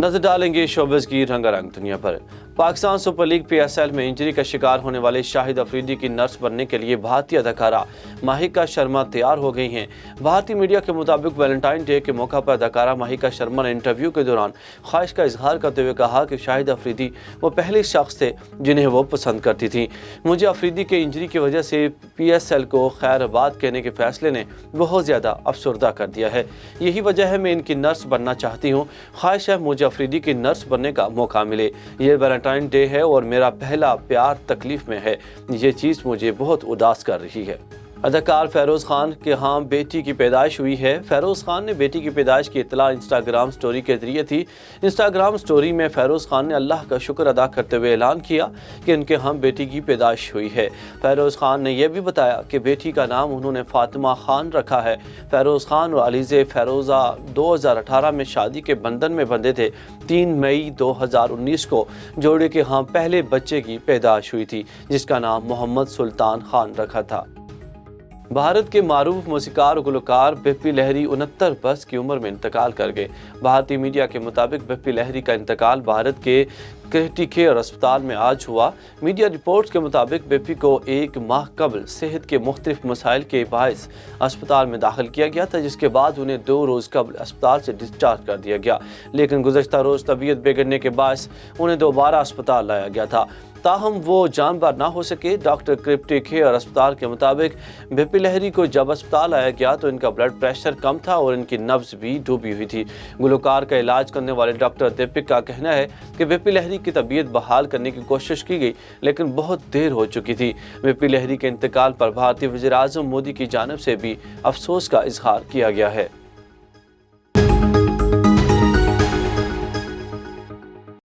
नजर डालेंगे शोबिज़ की रंगारंग दुनिया पर। पाकिस्तान सुपर लीग PSL में इंजरी का शिकार होने वाले शाहिद अफरीदी की नर्स बनने के लिए भारतीय अदाकारा माहिका शर्मा तैयार हो गई हैं। भारतीय मीडिया के मुताबिक वैलेंटाइन डे के मौका पर अदाकारा माहिका शर्मा ने इंटरव्यू के दौरान ख्वाहिश का इजहार करते हुए कहा कि शाहिद अफरीदी वो पहले शख्स थे जिन्हें वो पसंद करती थी। मुझे अफरीदी के इंजरी की वजह से PSL को खैराबाद कहने के फैसले ने बहुत ज़्यादा अफसरदा कर दिया है। यही वजह है मैं इनकी नर्स बनना चाहती हूँ। ख्वाहिश है मुझे अफरीदी की नर्स बनने का मौका मिले। ये वैलेंटाइन डे है और मेरा पहला प्यार तकलीफ में है। ये चीज़ मुझे बहुत उदास कर रही है। अदाकार फेरोज़ खान के यहाँ बेटी की पैदाइश हुई है। फेरोज़ खान ने बेटी की पैदाइश की इत्तला इंस्टाग्राम स्टोरी के जरिए थी। इंस्टाग्राम स्टोरी में फेरोज़ खान ने अल्लाह का शुक्र अदा करते हुए ऐलान किया कि उनके यहाँ बेटी की पैदाइश हुई है। फेरोज़ खान ने यह भी बताया कि बेटी का नाम उन्होंने फातिमा खान रखा है। फेरोज़ खान और अलीज़े फ़ेरोज़ा 2018 में शादी के बंधन में बंधे थे। 3 मई 2019 को जोड़े के यहाँ पहले बच्चे की पैदाइश हुई थी जिसका नाम मोहम्मद सुल्तान खान रखा था। भारत के मारूफ मौसीकार गुलकार बिप्पी लहरी 69 वर्ष की उम्र में इंतकाल कर गए। भारतीय मीडिया के मुताबिक बिप्पी लहरी का इंतकाल भारत के क्रिटिकेयर अस्पताल में आज हुआ। मीडिया रिपोर्ट्स के मुताबिक बिप्पी को 1 माह कबल सेहत के मुख्तलिफ मसाइल के बायस अस्पताल में दाखिल किया गया था, जिसके बाद उन्हें 2 रोज़ कबल अस्पताल से डिस्चार्ज कर दिया गया, लेकिन गुज़श्ता रोज़ तबीयत बिगड़ने के बायस उन्हें दोबारा अस्पताल लाया गया था। ताहम वो जानबर ना हो सके। डॉक्टर क्रिटिकेयर अस्पताल के मुताबिक बिप्पी लहरी को जब अस्पताल लाया गया तो इनका ब्लड प्रेशर कम था और इनकी नब्ज़ भी डूबी हुई थी। गुलकार का इलाज करने वाले डॉक्टर दीपिक का कहना है कि बिप्पी लहरी की तबीयत बहाल करने की कोशिश की गई लेकिन बहुत देर हो चुकी थी। बिप्पी लहरी के इंतकाल पर भारतीय वज़ीर-ए-आज़म मोदी की जानिब से भी अफसोस का इजहार किया गया है।